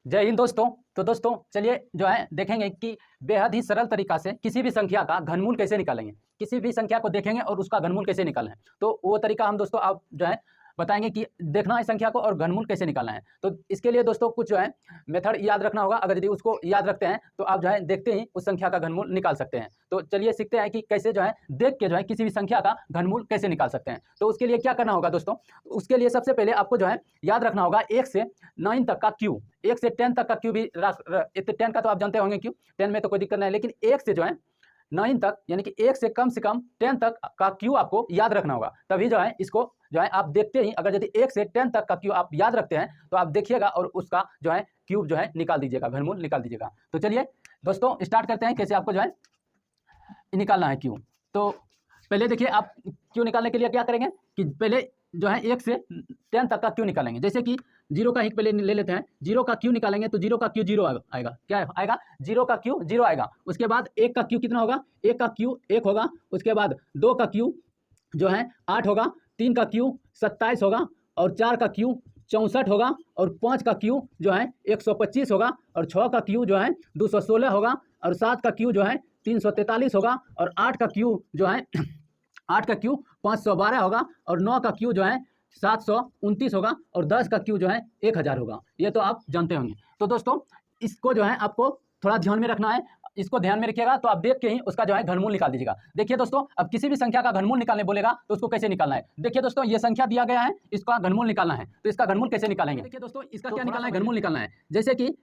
जय हिंद दोस्तों। तो दोस्तों चलिए जो है देखेंगे कि बेहद ही सरल तरीका से किसी भी संख्या का घनमूल कैसे निकालेंगे। किसी भी संख्या को देखेंगे और उसका घनमूल कैसे निकालना है, तो वो तरीका हम दोस्तों आप जो है बताएंगे कि देखना है संख्या को और घनमूल कैसे निकालना है। तो इसके लिए दोस्तों कुछ जो है मेथड याद रखना होगा। अगर यदि उसको याद रखते हैं तो आप जो है देखते ही उस संख्या का घनमूल निकाल सकते हैं। तो चलिए सीखते हैं कि कैसे जो है देख के जो है किसी भी संख्या का घनमूल कैसे निकाल सकते हैं। तो उसके लिए क्या करना होगा दोस्तों, उसके लिए सबसे पहले आपको जो है याद रखना होगा 1 से 9 तक का क्यू, 1 से 10 तक का क्यू भी 10 का तो आप जानते होंगे क्यू, 10 में तो कोई दिक्कत नहीं है, लेकिन 1 से जो है 9 तक यानी कि 1 से कम 10 तक का क्यू आपको याद रखना होगा। तभी जो है इसको जो है आप देखते ही अगर यदि 1 से 10 तक का क्यू आप याद रखते हैं तो आप देखिएगा और उसका जो है क्यूब जो है निकाल दीजिएगा, घनमूल निकाल दीजिएगा। तो चलिए दोस्तों स्टार्ट करते हैं कैसे आपको जो है निकालना है क्यू। तो पहले देखिए आप क्यू निकालने के लिए क्या करेंगे कि पहले जो है 1 से 10 तक का क्यू निकालेंगे। जैसे कि 0 का ही पहले ले लेते हैं, 0 का क्यू निकालेंगे तो 0 का क्यू 0 आएगा। क्या आएगा? 0 का क्यू 0 आएगा। उसके बाद 1 का क्यू कितना होगा? 1 का क्यू 1 होगा। उसके बाद 2 का क्यू जो है 8 होगा, 3 का क्यू 27 होगा और 4 का क्यू 64 होगा और 5 का क्यू जो है 125 होगा और 6 का क्यू जो है 216 होगा और 7 का क्यू जो है 343 होगा और 8 का क्यू जो है 8 का क्यू 512 होगा और 9 का क्यू जो है 729 होगा और 10 का क्यू जो है 1000 होगा। ये तो आप जानते होंगे। तो दोस्तों इसको जो है आपको थोड़ा ध्यान में रखना है, इसको ध्यान में रखिएगा तो आप देख के ही उसका जो है घनमूल निकाल दीजिएगा। देखिए दोस्तों अब किसी भी संख्या का घनमूल निकालने बोलेगा तो उसको कैसे निकालना है। देखिए दोस्तों ये संख्या दिया गया है, इसका घनमूल निकालना है, तो इसका घनमूल कैसे निकालेंगे। देखिए दोस्तों इसका क्या निकालना है, घनमूल निकालना है। जैसे कि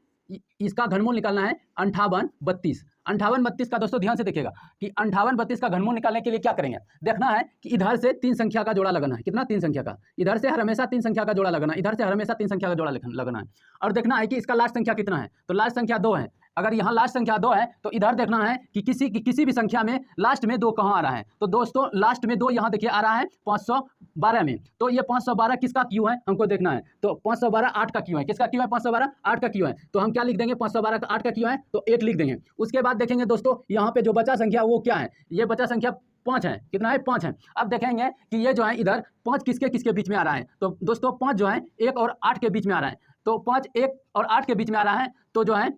इसका घनमूल निकालना है 58 32। 58 32 का दोस्तों ध्यान से देखिएगा कि 58 32 का घनमूल निकालने के लिए क्या करेंगे। देखना है कि इधर से 3 संख्या का जोड़ा लगाना है। कितना? 3 संख्या का। इधर से हर हमेशा 3 संख्या का जोड़ा लगाना है, इधर से हर हमेशा 3 संख्या का जोड़ा लगाना है और देखना है कि इसका लास्ट संख्या कितना है। तो लास्ट संख्या 2 है। अगर यहाँ लास्ट संख्या 2 है तो इधर देखना है कि किसी भी संख्या में लास्ट में 2 कहाँ आ रहा है। तो दोस्तों लास्ट में 2 यहाँ देखिए आ रहा है 512 में। तो ये 512 किसका क्यू है हमको देखना है। तो 512 8 का क्यू है। किसका क्यू है? 512 8 का क्यू है। तो हम क्या लिख देंगे? 512 का 8 का क्यू है तो 8 लिख देंगे। उसके बाद देखेंगे दोस्तों यहाँ पे जो बचा संख्या वो क्या है। ये बचा संख्या 5 है। कितना है? 5 है। अब देखेंगे कि ये जो है इधर 5 किसके किसके बीच में आ रहा है। तो दोस्तों 5 जो है 1 और 8 के बीच में आ रहा है। तो 5 1 और 8 के बीच में आ रहा है तो जो है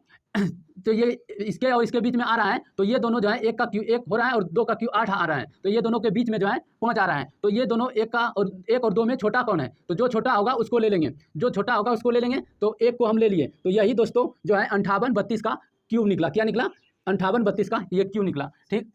तो ये इसके और इसके बीच में आ रहा है। तो ये दोनों जो है 1 का क्यू 1 हो रहा है और 2 का क्यू 8 आ रहा है। तो ये दोनों के बीच में जो है 5 आ रहा है। तो ये दोनों 1 और 2 में छोटा कौन है? तो जो छोटा होगा उसको ले लेंगे, जो छोटा होगा उसको ले लेंगे। तो 1 को हम ले लिए। तो यही दोस्तों जो है 58 32 का क्यूब निकला। क्या निकला? 58 32 का ये क्यू निकला। ठीक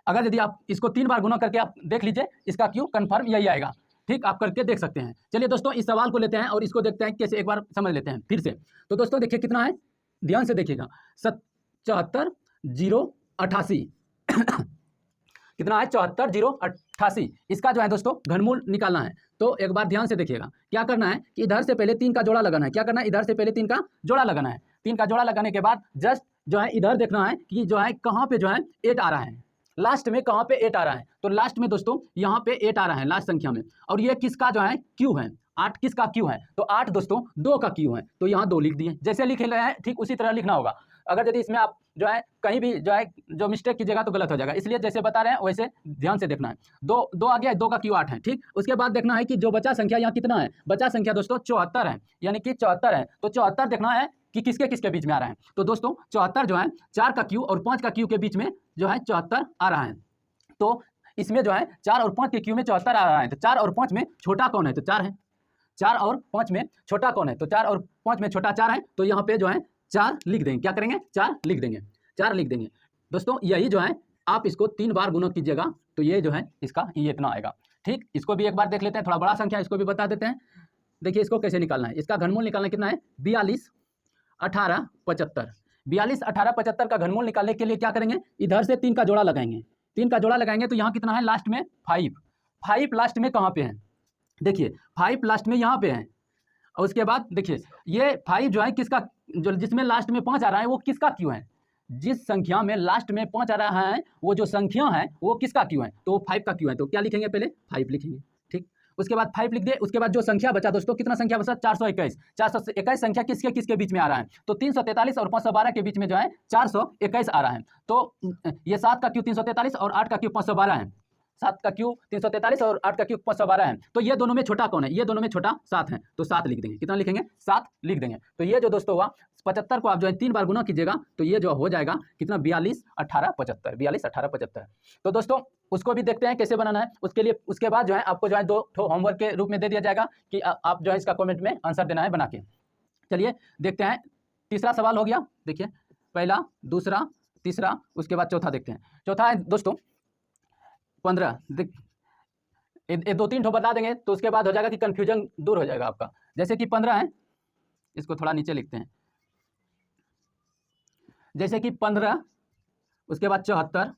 अगर यदि आप इसको 3 बार गुना करके आप देख लीजिए इसका क्यू कन्फर्म यही आएगा। ठीक आप करके देख सकते हैं। चलिए दोस्तों इस सवाल को लेते हैं और इसको देखते हैं कैसे, एक बार समझ लेते हैं फिर से। तो दोस्तों देखिए कितना है, ध्यान से देखिएगा 77 0 88 कितना है? 74 0 88। इसका जो है दोस्तों घनमूल निकालना है। तो एक बार ध्यान से देखिएगा क्या करना है कि इधर से पहले 3 का जोड़ा लगाना है। क्या करना है? इधर से पहले 3 का जोड़ा लगाना है। 3 का जोड़ा लगाने के बाद जस्ट जो है इधर देखना है कि जो है कहाँ पे जो है 8 आ रहा है, लास्ट में कहाँ पे 8 आ रहा है। तो लास्ट में दोस्तों यहाँ पे 8 आ रहा है लास्ट संख्या में। और ये किसका जो है क्यू है? 8 किसका क्यू है? तो 8 दोस्तों 2 का क्यू है। तो यहाँ 2 लिख दिए। जैसे लिख रहे हैं ठीक उसी तरह लिखना होगा। अगर यदि इसमें आप जो है कहीं भी जो है जो मिस्टेक कीजिएगा तो गलत हो जाएगा, इसलिए जैसे बता रहे हैं वैसे ध्यान से देखना है। 2 आ गया, 2 का क्यू 8 है। ठीक उसके बाद देखना है कि जो बचा संख्या यहाँ कितना है। बचा संख्या दोस्तों 74 है, यानी कि 74 है। तो 74 देखना है कि किसके किसके बीच में आ रहा है। तो दोस्तों 74 जो है 4 का क्यू और 5 का क्यू के बीच में जो है 74 आ रहा है। तो इसमें जो है 4 और 5 के क्यू में 74 आ रहा है। तो 4 और 5 में छोटा कौन है? तो 4 है। 4 और 5 में छोटा कौन है? तो 4 और 5 में छोटा 4 है। तो यहाँ पे जो है 4 लिख देंगे। क्या करेंगे? 4 लिख देंगे। 4 लिख देंगे। दोस्तों यही जो है आप इसको 3 बार गुना कीजिएगा तो ये जो है इसका ये इतना आएगा। ठीक इसको भी एक बार देख लेते हैं, थोड़ा बड़ा संख्या इसको भी बता देते हैं। देखिए इसको कैसे निकालना है। इसका घनमूल निकालना कितना है? 42 18 75। 42 18 75 का घनमूल निकालने के लिए क्या करेंगे? इधर से 3 का जोड़ा लगाएंगे। 3 का जोड़ा लगाएंगे तो यहाँ कितना है? लास्ट में 5 लास्ट में कहाँ पे है? देखिए 5 लास्ट में यहाँ पे है। और उसके बाद देखिए ये 5 जो है किसका, जो जिसमें लास्ट में 5 आ रहा है वो किसका क्यू है? जिस संख्या में लास्ट में 5 आ रहा है वो जो संख्या है वो किसका क्यू है? तो 5 का क्यू है। तो क्या लिखेंगे? पहले 5 लिखेंगे। ठीक उसके बाद 5 लिख दिए। उसके बाद जो संख्या बचा दोस्तों, कितना संख्या बचा? 421। 421 संख्या किसके किसके बीच में आ रहा है? तो 343 और 512 के बीच में जो है 421 आ रहा है। तो ये 7 का क्यू 343 और 8 का क्यू 512 है। 7 का क्यू 343 और 8 का क्यू 512 है। तो ये दोनों में छोटा कौन है? ये दोनों में छोटा 7 है, तो 7 लिख देंगे। कितना लिखेंगे? 7 लिख देंगे। तो ये जो दोस्तों हुआ 75 को आप जो है 3 बार गुना कीजिएगा तो ये जो हो जाएगा कितना? 42 18 75, 42 18 75। तो दोस्तों उसको भी देखते हैं कैसे बनाना है। उसके लिए उसके बाद जो है आपको जो है 2 होमवर्क के रूप में दे दिया जाएगा कि आप जो है इसका कमेंट में आंसर देना है बना के। चलिए देखते हैं। तीसरा सवाल हो गया, देखिए पहला, दूसरा, तीसरा, उसके बाद चौथा देखते हैं। चौथा है दोस्तों 15। ये 2-3 ठो बता देंगे तो उसके बाद हो जाएगा कि कंफ्यूजन दूर हो जाएगा आपका। जैसे कि 15 है, इसको थोड़ा नीचे लिखते हैं। जैसे कि 15, उसके बाद 74,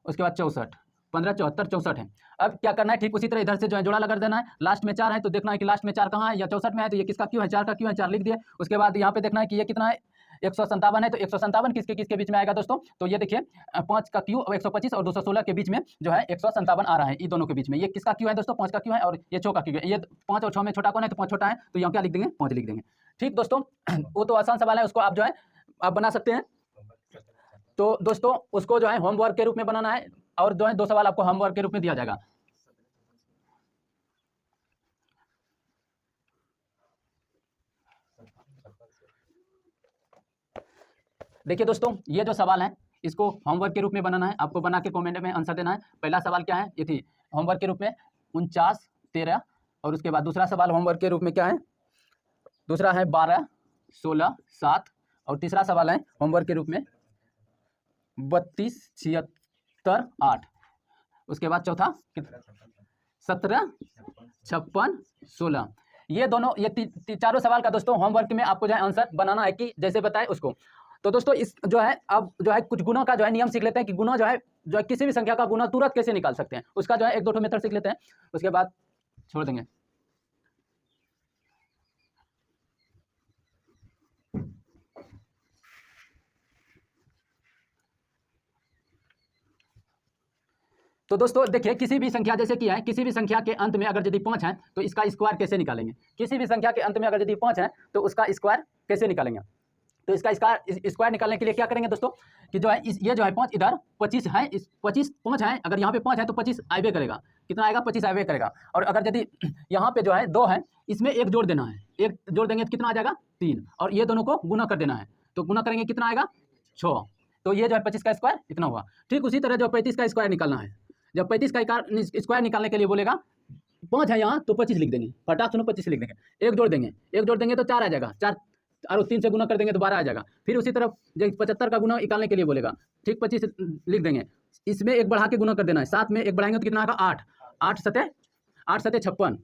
उसके बाद 64, 15 74 64 है। अब क्या करना है? ठीक उसी तरह इधर से जो है जोड़ा लगा देना है। लास्ट में 4 है तो देखना है कि लास्ट में 4 कहाँ है, या 64 में है तो ये किसका क्यों है? 4 का क्यों है, 4 लिख दिए। उसके बाद यहाँ पे देखना है कि ये कितना है, 157 है तो 157 किसके किसके बीच में आएगा दोस्तों? तो ये देखिए 5 का क्यू 125 और 216 के बीच में जो है 157 आ रहा है, ये दोनों के बीच में। ये किसका क्यू है दोस्तों? 5 का क्यू है और ये 6 का क्यू है। ये 5 और 6 में छोटा कौन है? तो 5 छोटा है, तो यहाँ क्या लिख देंगे? 5 लिख देंगे। ठीक दोस्तों, वो तो आसान सवाल है, उसको आप जो है आप बना सकते हैं। तो दोस्तों उसको जो है होमवर्क के रूप में बनाना है और जो है 2 सवाल आपको होमवर्क के रूप में दिया जाएगा। देखिए दोस्तों ये जो सवाल है इसको होमवर्क के रूप में बनाना है, आपको बना के कमेंट में आंसर देना है। पहला सवाल क्या है? ये थी होमवर्क के रूप में 49 13, और उसके बाद दूसरा सवाल होमवर्क के रूप में क्या है? दूसरा है 12 16 7, और तीसरा सवाल है होमवर्क के रूप में 32 76 8। उसके बाद चौथा 17 56 16। ये दोनों ये चारों सवाल का दोस्तों होमवर्क में आपको जो है आंसर बनाना है कि जैसे बताए उसको। तो दोस्तों इस जो है अब जो है कुछ गुना का जो है नियम सीख लेते हैं कि गुना जो है किसी भी संख्या का गुना तुरंत कैसे निकाल सकते हैं, उसका जो है 1-2 मेथड सीख लेते हैं, उसके बाद छोड़ देंगे। तो दोस्तों देखिए किसी भी संख्या जैसे कि है, किसी भी संख्या के अंत में अगर यदि 5 है तो इसका स्क्वायर कैसे निकालेंगे? किसी भी संख्या के अंत में अगर यदि 5 है तो उसका स्क्वायर कैसे निकालेंगे? तो इसका स्क्वायर निकालने के लिए क्या करेंगे दोस्तों कि जो है ये जो है 5 इधर 25 है, इस 25 5 है, अगर यहाँ पे 5 है तो 25 आइबे करेगा। कितना आएगा? 25 आइबे करेगा। और अगर यदि यहाँ पे जो है 2 है, इसमें 1 जोड़ देना है, 1 जोड़ देंगे तो कितना आ जाएगा? 3, और ये दोनों को गुना कर देना है, तो गुना करेंगे कितना आएगा? 6। तो ये जो है 25 का स्क्वायर इतना हुआ। ठीक उसी तरह जो 35 का स्क्वायर निकालना है, जब 35 का स्क्वायर निकालने के लिए बोलेगा 5 है यहाँ तो 25 लिख देंगे, फटाक सुनो 25 लिख देंगे। 1 जोड़ देंगे, 1 जोड़ देंगे तो 4 आ जाएगा, 4 और 3 से गुना कर देंगे तो 12 आ जाएगा। फिर उसी तरफ जब 75 का गुना निकालने के लिए बोलेगा, ठीक 25 लिख देंगे, इसमें 1 बढ़ा के गुना कर देना है, 7 में 1 बढ़ाएंगे तो कितना आएगा? 8 8 सते 56,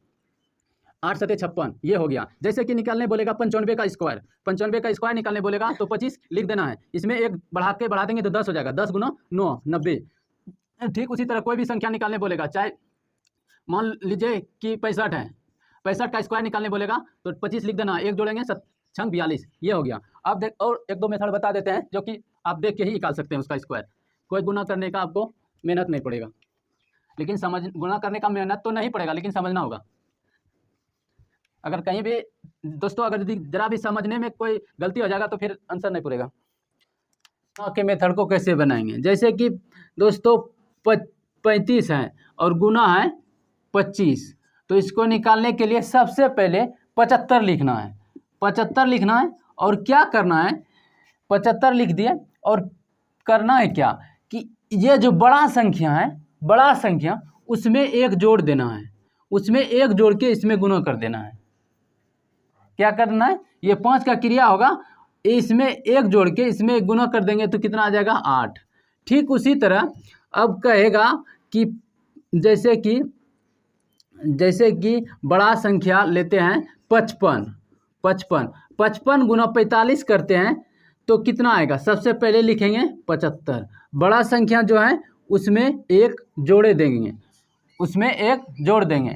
8 सते 56 ये हो गया। जैसे कि निकालने बोलेगा 95 का स्क्वायर, 95 का स्क्वायर निकालने बोलेगा तो 25 लिख देना है, इसमें 1 बढ़ा देंगे तो 10 हो जाएगा, 10 गुना 9 90। ठीक उसी तरह कोई भी संख्या निकालने बोलेगा, चाहे मान लीजिए कि 65 है, 65 का स्क्वायर निकालने बोलेगा तो 25 लिख देना, 1 जोड़ेंगे 7 6 42 ये हो गया। अब देख और 1-2 मेथड बता देते हैं जो कि आप देख के ही निकाल सकते हैं उसका स्क्वायर। कोई गुना करने का आपको मेहनत नहीं पड़ेगा, लेकिन गुना करने का मेहनत तो नहीं पड़ेगा, लेकिन समझना होगा। अगर कहीं भी दोस्तों अगर यदि जरा भी समझने में कोई गलती हो जाएगा तो फिर आंसर नहीं पूरेगा। के मेथड को कैसे बनाएंगे? जैसे कि दोस्तों 35 है और गुना है 25, तो इसको निकालने के लिए सबसे पहले 75 लिखना है, 75 लिखना है और क्या करना है? 75 लिख दिए और करना है क्या कि ये जो बड़ा संख्या है, बड़ा संख्या उसमें 1 जोड़ देना है, उसमें 1 जोड़ के इसमें गुना कर देना है। क्या करना है? ये 5 का क्रिया होगा, इसमें 1 जोड़ के इसमें गुना कर देंगे तो कितना आ जाएगा? 8। ठीक उसी तरह अब कहेगा कि जैसे कि बड़ा संख्या लेते हैं 55 गुना 45 करते हैं तो कितना आएगा? सबसे पहले लिखेंगे 75, बड़ा संख्या जो है उसमें 1 जोड़े देंगे, उसमें 1 जोड़ देंगे,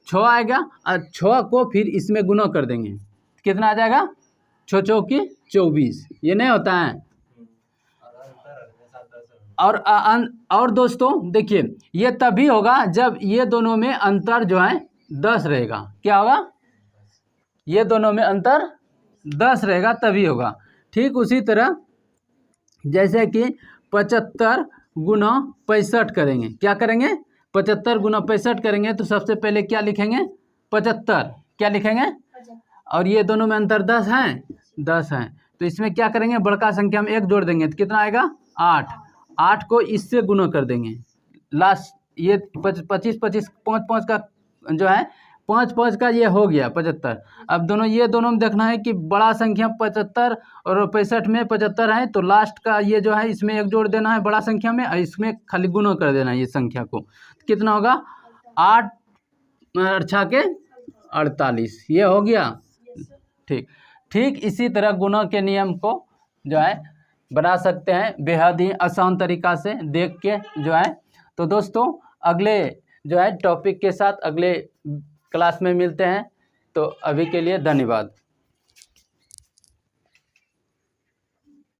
6 आएगा और 6 को फिर इसमें गुना कर देंगे, कितना आ जाएगा? 6 चौकी 24, ये नहीं होता है। और दोस्तों देखिए ये तभी होगा जब ये दोनों में अंतर जो है 10 रहेगा। क्या होगा? ये दोनों में अंतर 10 रहेगा तभी होगा। ठीक उसी तरह जैसे कि 75 गुना 65 करेंगे, क्या करेंगे? 75 गुना 65 करेंगे तो सबसे पहले क्या लिखेंगे 75, क्या लिखेंगे, और ये दोनों में अंतर 10 है, 10 है, तो इसमें क्या करेंगे बड़का संख्या में 1 जोड़ देंगे तो कितना आएगा 8, 8 को इससे गुना कर देंगे। लास्ट ये 25 25 5 5 का जो है 5 5 का ये हो गया 75। अब दोनों ये दोनों में देखना है कि बड़ा संख्या 75 और 65 में 75 है, तो लास्ट का ये जो है इसमें 1 जोड़ देना है बड़ा संख्या में और इसमें खाली गुना कर देना है ये संख्या को, कितना होगा 8 6 के 48, ये हो गया। ठीक ठीक इसी तरह गुना के नियम को जो है बना सकते हैं बेहद ही आसान तरीका से देख के जो है। तो दोस्तों अगले जो है टॉपिक के साथ अगले क्लास में मिलते हैं, तो अभी के लिए धन्यवाद।